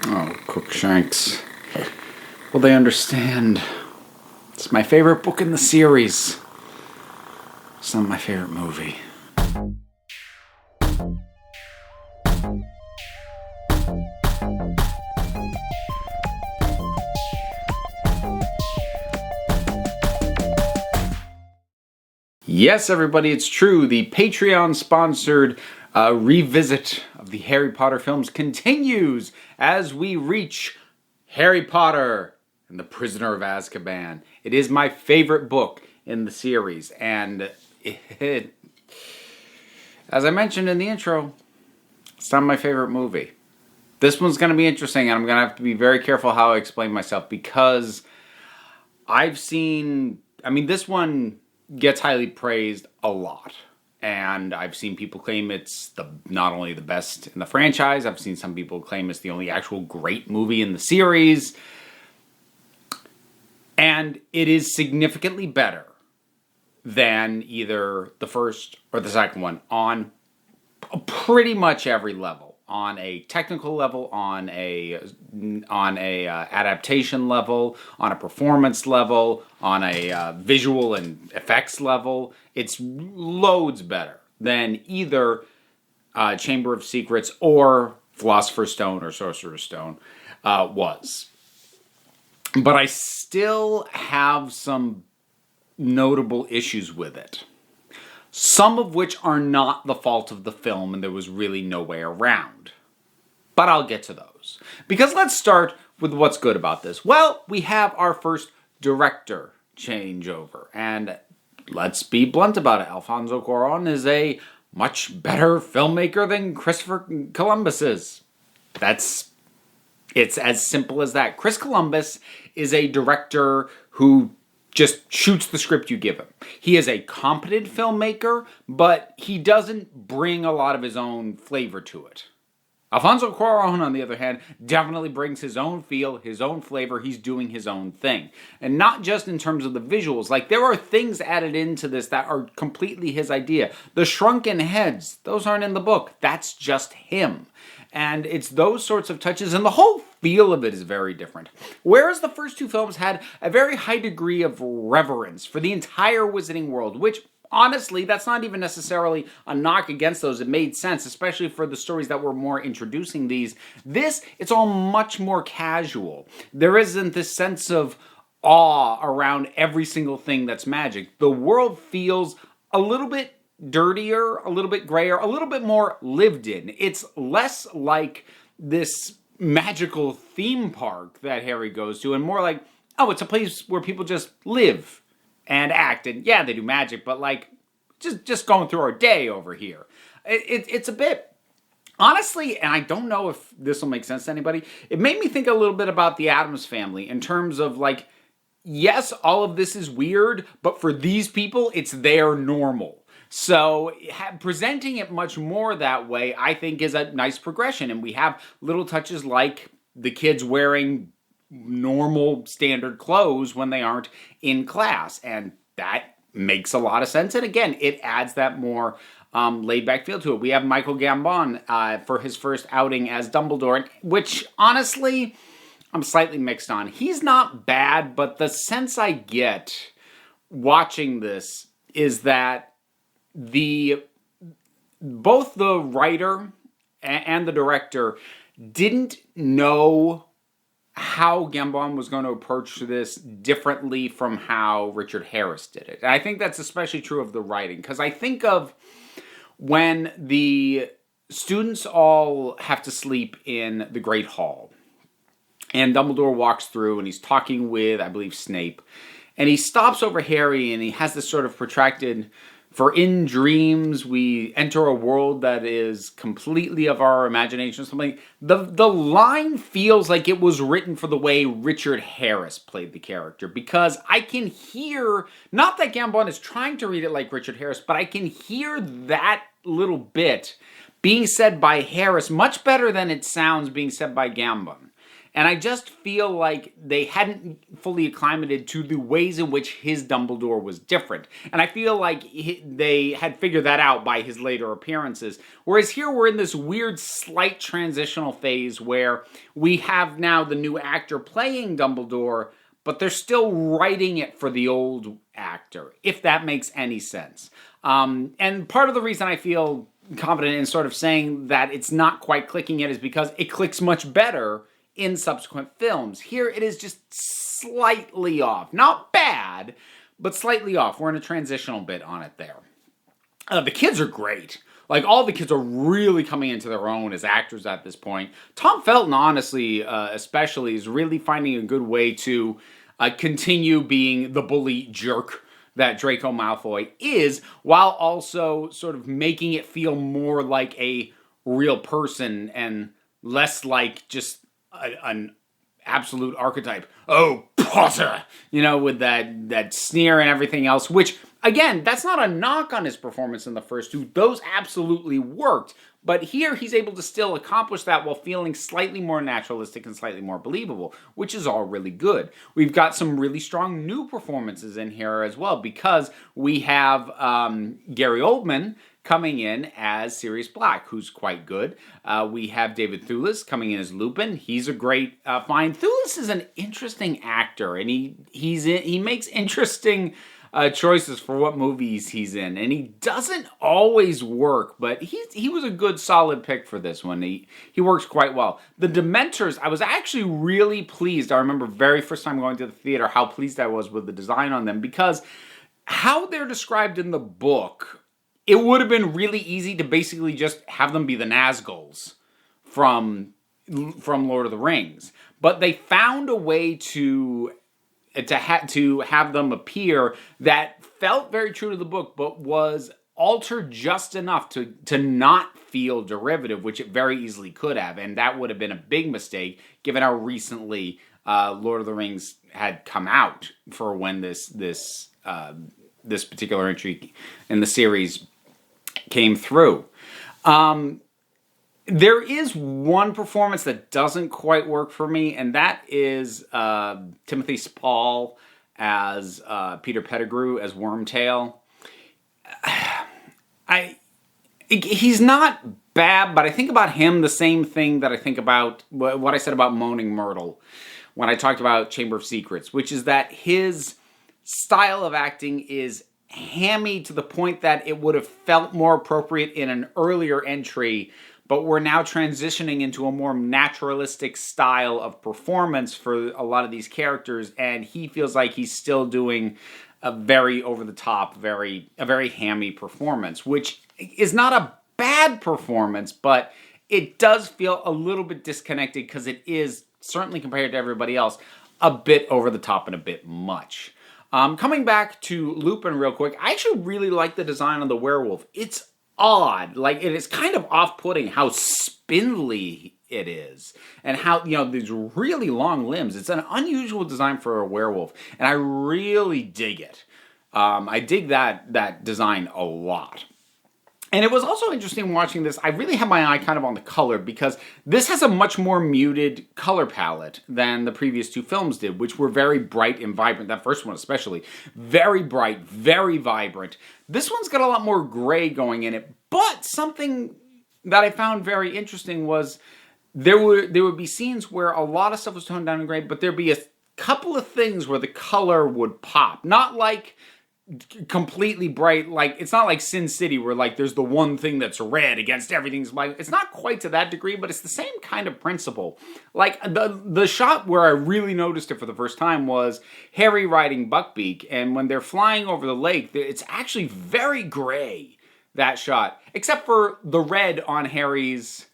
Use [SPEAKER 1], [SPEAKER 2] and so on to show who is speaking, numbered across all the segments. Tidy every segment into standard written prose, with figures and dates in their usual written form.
[SPEAKER 1] Oh, Crookshanks. Will they understand? It's my favorite book in the series. It's not my favorite movie. Yes, everybody, it's true. The Patreon-sponsored revisit of the Harry Potter films continues as we reach Harry Potter and the Prisoner of Azkaban. It is my favorite book in the series, and as I mentioned in the intro, it's not my favorite movie. This one's going to be interesting, and I'm going to have to be very careful how I explain myself, because this one gets highly praised a lot. And I've seen people claim it's not only the best in the franchise, I've seen some people claim it's the only actual great movie in the series. And it is significantly better than either the first or the second one on pretty much every level. On a technical level, on a adaptation level, on a performance level, on a visual and effects level, it's loads better than either Chamber of Secrets or Philosopher's Stone or Sorcerer's Stone was. But I still have some notable issues with it. Some of which are not the fault of the film, and there was really no way around. But I'll get to those. Because let's start with what's good about this. Well, we have our first director changeover. And let's be blunt about it. Alfonso Cuarón is a much better filmmaker than Christopher Columbus is. It's as simple as that. Chris Columbus is a director who just shoots the script you give him. He is a competent filmmaker, but he doesn't bring a lot of his own flavor to it. Alfonso Cuarón, on the other hand, definitely brings his own feel, his own flavor. He's doing his own thing. And not just in terms of the visuals. Like, there are things added into this that are completely his idea. The shrunken heads, those aren't in the book. That's just him. And it's those sorts of touches, and the whole feel of it is very different. Whereas the first two films had a very high degree of reverence for the entire Wizarding world, which, honestly, that's not even necessarily a knock against those. It made sense, especially for the stories that were more introducing these. This, it's all much more casual. There isn't this sense of awe around every single thing that's magic. The world feels a little bit dirtier, a little bit grayer, a little bit more lived in. It's less like this magical theme park that Harry goes to, and more like, oh, it's a place where people just live and act, and yeah, they do magic, but like, just going through our day over here. It's a bit, honestly, and I don't know if this will make sense to anybody, it made me think a little bit about the Addams Family in terms of like, yes, all of this is weird, but for these people, it's their normal. So presenting it much more that way, I think, is a nice progression. And we have little touches like the kids wearing normal standard clothes when they aren't in class. And that makes a lot of sense. And again, it adds that more laid-back feel to it. We have Michael Gambon for his first outing as Dumbledore, which, honestly, I'm slightly mixed on. He's not bad, but the sense I get watching this is that both the writer and the director didn't know how Gambon was going to approach this differently from how Richard Harris did it. And I think that's especially true of the writing, because I think of when the students all have to sleep in the Great Hall, and Dumbledore walks through and he's talking with, I believe, Snape, and he stops over Harry and he has this sort of protracted, for in dreams we enter a world that is completely of our imagination. Something. The line feels like it was written for the way Richard Harris played the character, because I can hear, not that Gambon is trying to read it like Richard Harris, but I can hear that little bit being said by Harris much better than it sounds being said by Gambon. And I just feel like they hadn't fully acclimated to the ways in which his Dumbledore was different. And I feel like they had figured that out by his later appearances. Whereas here we're in this weird, slight transitional phase where we have now the new actor playing Dumbledore, but they're still writing it for the old actor, if that makes any sense. And part of the reason I feel confident in sort of saying that it's not quite clicking yet is because it clicks much better in subsequent films. Here it is just slightly off. Not bad, but slightly off. We're in a transitional bit on it there. The kids are great. Like, all the kids are really coming into their own as actors at this point. Tom Felton, honestly, especially, is really finding a good way to continue being the bully jerk that Draco Malfoy is, while also sort of making it feel more like a real person and less like just an absolute archetype. Oh, Potter! You know, with that sneer and everything else, which, again, that's not a knock on his performance in the first two. Those absolutely worked. But here he's able to still accomplish that while feeling slightly more naturalistic and slightly more believable, which is all really good. We've got some really strong new performances in here as well, because we have Gary Oldman coming in as Sirius Black, who's quite good. We have David Thewlis coming in as Lupin. He's a great find. Thewlis is an interesting actor, and he makes interesting choices for what movies he's in, and he doesn't always work, but he was a good solid pick for this one. He works quite well. The Dementors, I was actually really pleased. I remember very first time going to the theater how pleased I was with the design on them, because how they're described in the book, it would have been really easy to basically just have them be the Nazguls from Lord of the Rings, but they found a way to have them appear that felt very true to the book, but was altered just enough to not feel derivative, which it very easily could have, and that would have been a big mistake given how recently Lord of the Rings had come out for when this particular entry in the series came through. There is one performance that doesn't quite work for me, and that is Timothy Spall as Peter Pettigrew as Wormtail. He's not bad, but I think about him the same thing that I think about what I said about Moaning Myrtle when I talked about Chamber of Secrets, which is that his style of acting is hammy to the point that it would have felt more appropriate in an earlier entry, but we're now transitioning into a more naturalistic style of performance for a lot of these characters, and he feels like he's still doing a very over-the-top, a very hammy performance, which is not a bad performance, but it does feel a little bit disconnected because it is, certainly compared to everybody else, a bit over-the-top and a bit much. Coming back to Lupin real quick, I actually really like the design on the werewolf. It's odd. Like, it is kind of off-putting how spindly it is, and how, these really long limbs. It's an unusual design for a werewolf, and I really dig it. I dig that design a lot. And it was also interesting watching this. I really had my eye kind of on the color, because this has a much more muted color palette than the previous two films did, which were very bright and vibrant. That first one especially. Very bright, very vibrant. This one's got a lot more gray going in it. But something that I found very interesting was there would be scenes where a lot of stuff was toned down in gray, but there'd be a couple of things where the color would pop. Not like completely bright, like, it's not like Sin City where, like, there's the one thing that's red against everything's black. It's not quite to that degree, but it's the same kind of principle. Like, the shot where I really noticed it for the first time was Harry riding Buckbeak, and when they're flying over the lake, it's actually very gray, that shot, except for the red on Harry's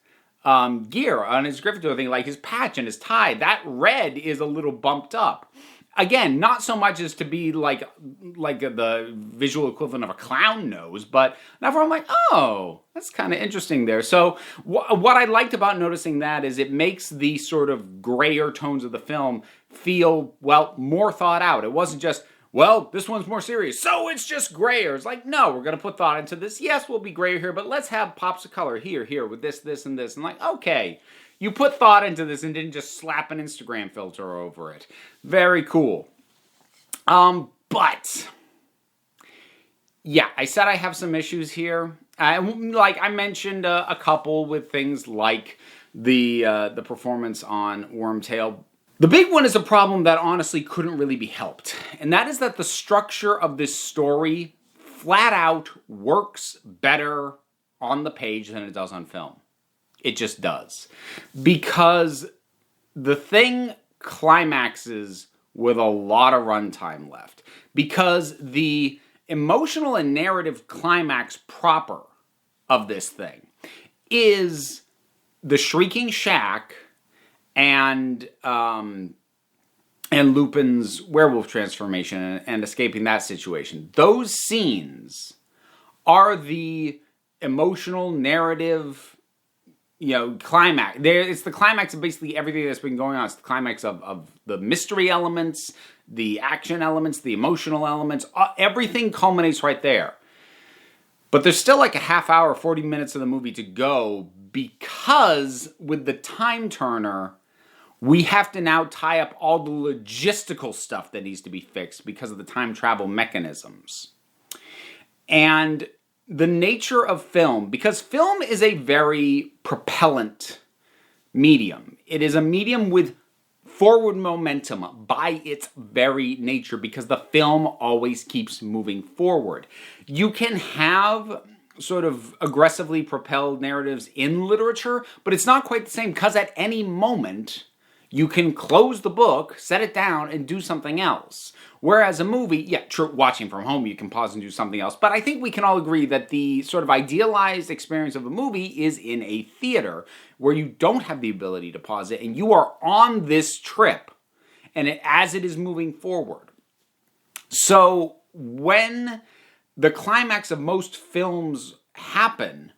[SPEAKER 1] gear, on his Gryffindor thing, like his patch and his tie. That red is a little bumped up. Again, not so much as to be like the visual equivalent of a clown nose, but now I'm like, oh, that's kind of interesting there. So what I liked about noticing that is it makes the sort of grayer tones of the film feel, well, more thought out. It wasn't just, well, this one's more serious, so it's just grayer. It's like, no, we're going to put thought into this. Yes, we'll be grayer here, but let's have pops of color here, with this, and this. And like, okay, you put thought into this and didn't just slap an Instagram filter over it. Very cool. But yeah, I said I have some issues here. Like I mentioned a couple with things like the performance on Wormtail. The big one is a problem that honestly couldn't really be helped. And that is that the structure of this story flat out works better on the page than it does on film. It just does. Because the thing climaxes with a lot of runtime left. Because the emotional and narrative climax proper of this thing is the Shrieking Shack and Lupin's werewolf transformation and escaping that situation. Those scenes are the emotional narrative, climax. It's the climax of basically everything that's been going on. It's the climax of the mystery elements, the action elements, the emotional elements. Everything culminates right there. But there's still like a half hour, 40 minutes of the movie to go because with the time turner, we have to now tie up all the logistical stuff that needs to be fixed because of the time travel mechanisms. And the nature of film, because film is a very propellant medium. It is a medium with forward momentum by its very nature because the film always keeps moving forward. You can have sort of aggressively propelled narratives in literature, but it's not quite the same because at any moment you can close the book, set it down, and do something else. Whereas a movie, yeah, true, watching from home, you can pause and do something else. But I think we can all agree that the sort of idealized experience of a movie is in a theater where you don't have the ability to pause it, and you are on this trip, and as it is moving forward. So when the climax of most films happen,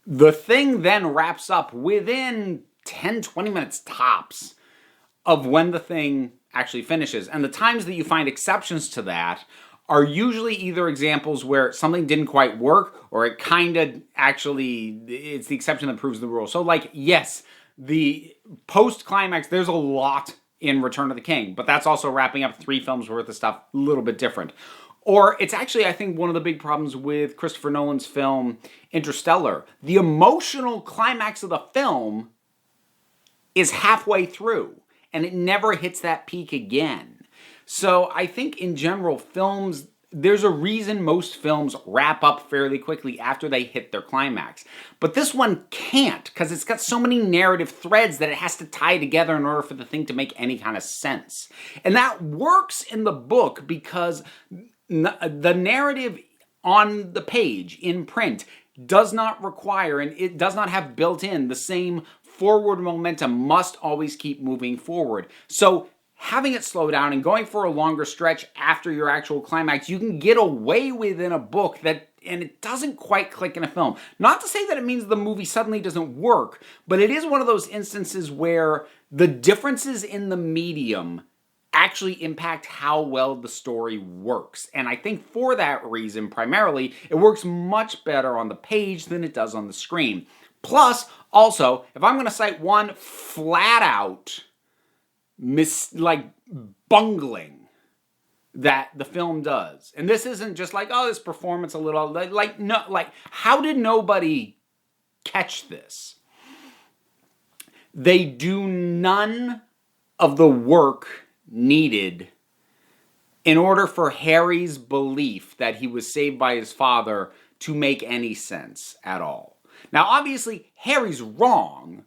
[SPEAKER 1] the thing then wraps up within 10, 20 minutes tops of when the thing actually finishes. And the times that you find exceptions to that are usually either examples where something didn't quite work or it kind of actually, it's the exception that proves the rule. So like, yes, the post-climax, there's a lot in Return of the King, but that's also wrapping up 3 films worth of stuff, a little bit different. Or it's actually, I think, one of the big problems with Christopher Nolan's film Interstellar. The emotional climax of the film is halfway through, and it never hits that peak again. So I think in general, films, there's a reason most films wrap up fairly quickly after they hit their climax. But this one can't, because it's got so many narrative threads that it has to tie together in order for the thing to make any kind of sense. And that works in the book because the narrative on the page, in print, does not require, and it does not have built in the same forward momentum, must always keep moving forward. So having it slow down and going for a longer stretch after your actual climax, you can get away with in a book that, and it doesn't quite click in a film. Not to say that it means the movie suddenly doesn't work, but it is one of those instances where the differences in the medium actually impact how well the story works. And I think for that reason, primarily, it works much better on the page than it does on the screen. Plus, also, if I'm going to cite one flat-out bungling that the film does, and this isn't just like, oh, this performance a little, how did nobody catch this? They do none of the work needed in order for Harry's belief that he was saved by his father to make any sense at all. Now, obviously, Harry's wrong.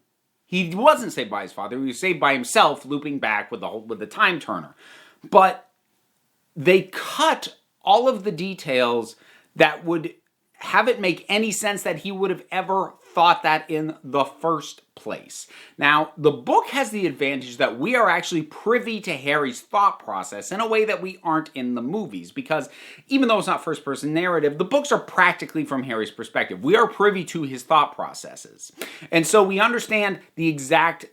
[SPEAKER 1] He wasn't saved by his father. He was saved by himself, looping back with the time turner. But they cut all of the details that would have it make any sense that he would have ever thought that in the first place. Now, the book has the advantage that we are actually privy to Harry's thought process in a way that we aren't in the movies, because even though it's not first-person narrative, the books are practically from Harry's perspective. We are privy to his thought processes. And so we understand the exact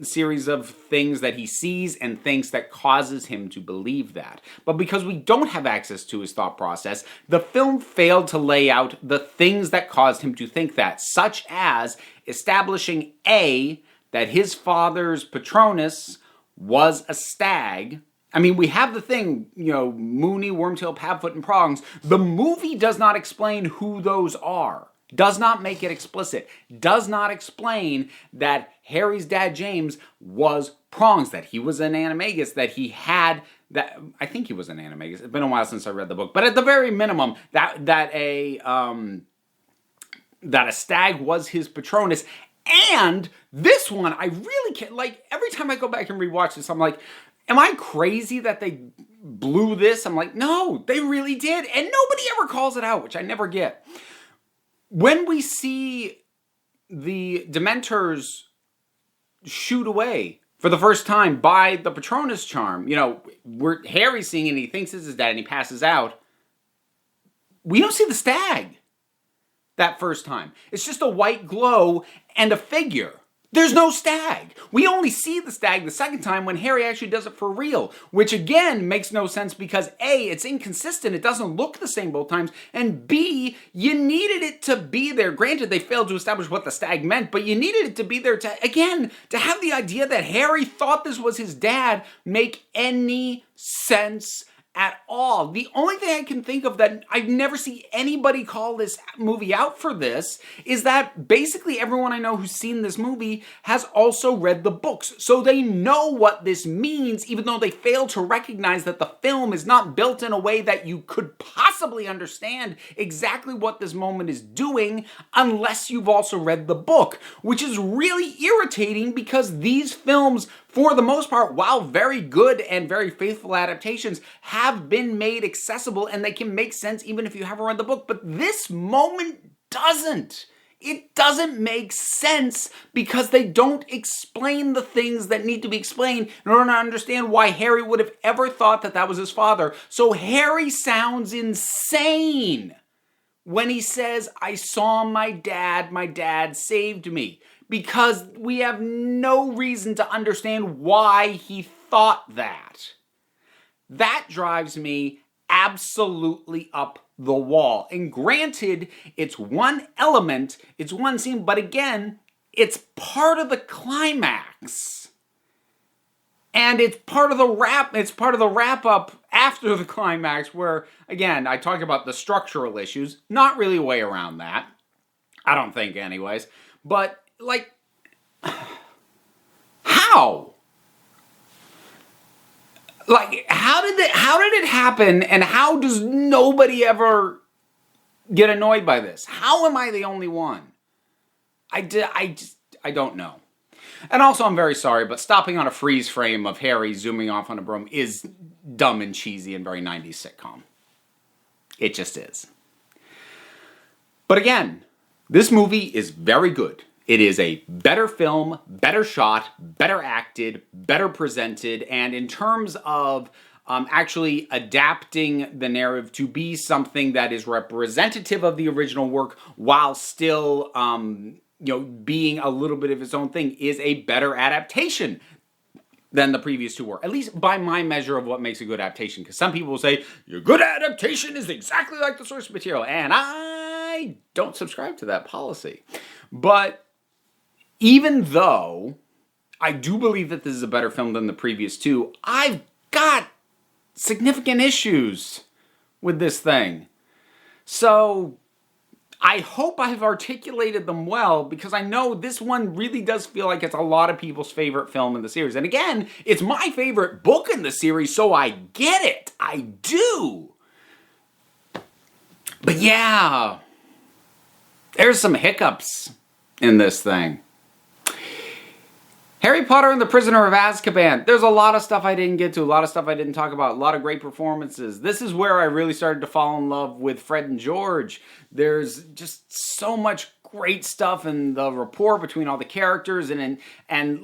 [SPEAKER 1] series of things that he sees and thinks that causes him to believe that. But because we don't have access to his thought process, the film failed to lay out the things that caused him to think that, such as establishing A, that his father's Patronus was a stag. I mean, we have the thing, Mooney, Wormtail, Padfoot, and Prongs. The movie does not explain who those are. Does not make it explicit. Does not explain that Harry's dad, James, was Prongs, that he was an animagus, that he had that. I think he was an animagus. It's been a while since I read the book, but at the very minimum, that a stag was his Patronus. And this one, I really can't, every time I go back and rewatch this, I'm like, am I crazy that they blew this? I'm like, no, they really did. And nobody ever calls it out, which I never get. When we see the Dementors shoot away for the first time by the Patronus charm, Harry's seeing it and he thinks this is his dad and he passes out. We don't see the stag that first time. It's just a white glow and a figure. There's no stag. We only see the stag the second time when Harry actually does it for real, which again makes no sense because A, it's inconsistent, it doesn't look the same both times, and B, you needed it to be there. Granted, they failed to establish what the stag meant, but you needed it to be there to have the idea that Harry thought this was his dad make any sense at all. The only thing I can think of that I never see anybody call this movie out for this is that basically everyone I know who's seen this movie has also read the books. So they know what this means, even though they fail to recognize that the film is not built in a way that you could possibly understand exactly what this moment is doing unless you've also read the book, which is really irritating because these films, for the most part, while very good and very faithful adaptations, have been made accessible and they can make sense even if you haven't read the book. But this moment doesn't. It doesn't make sense because they don't explain the things that need to be explained in order to understand why Harry would have ever thought that that was his father. So Harry sounds insane when he says, "I saw my dad saved me." Because we have no reason to understand why he thought that. That drives me absolutely up the wall. And granted, it's one element, it's one scene, but again, it's part of the climax. And it's part of the wrap up after the climax where, again, I talk about the structural issues. Not really a way around that. I don't think anyways. But how? How did it happen, and how does nobody ever get annoyed by this? How am I the only one? I don't know. And also, I'm very sorry, but stopping on a freeze frame of Harry zooming off on a broom is dumb and cheesy and very 90s sitcom. It just is. But again, this movie is very good. It is a better film, better shot, better acted, better presented, and in terms of actually adapting the narrative to be something that is representative of the original work while still, being a little bit of its own thing, is a better adaptation than the previous two were. At least by my measure of what makes a good adaptation. Because some people will say, your good adaptation is exactly like the source material. And I don't subscribe to that policy. But even though I do believe that this is a better film than the previous two, I've got significant issues with this thing. So I hope I've articulated them well, because I know this one really does feel like it's a lot of people's favorite film in the series. And again, it's my favorite book in the series, so I get it. I do. But yeah, there's some hiccups in this thing. Harry Potter and the Prisoner of Azkaban. There's a lot of stuff I didn't get to, a lot of stuff I didn't talk about, a lot of great performances. This is where I really started to fall in love with Fred and George. There's just so much great stuff in the rapport between all the characters and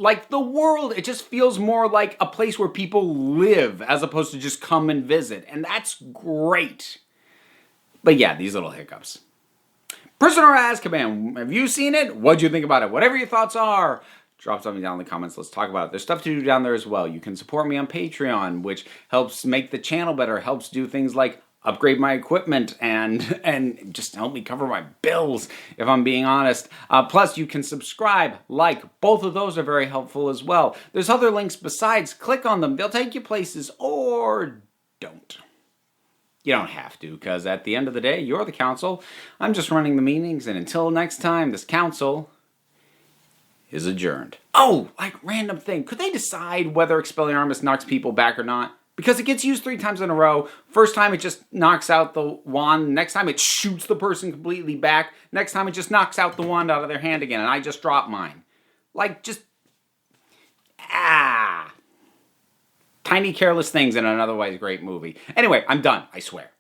[SPEAKER 1] like the world. It just feels more like a place where people live as opposed to just come and visit. And that's great. But yeah, these little hiccups. Prisoner of Azkaban. Have you seen it? What do you think about it? Whatever your thoughts are, drop something down in the comments. Let's talk about it. There's stuff to do down there as well. You can support me on Patreon, which helps make the channel better, helps do things like upgrade my equipment and just help me cover my bills, if I'm being honest. Plus, you can subscribe, like. Both of those are very helpful as well. There's other links besides. Click on them. They'll take you places, or don't. You don't have to, because at the end of the day, you're the council. I'm just running the meetings, and until next time, this council is adjourned. Oh, like random thing. Could they decide whether Expelliarmus knocks people back or not? Because it gets used 3 times in a row. First time it just knocks out the wand. Next time it shoots the person completely back. Next time it just knocks out the wand out of their hand again, and I just drop mine. Like, just... Tiny careless things in an otherwise great movie. Anyway, I'm done, I swear.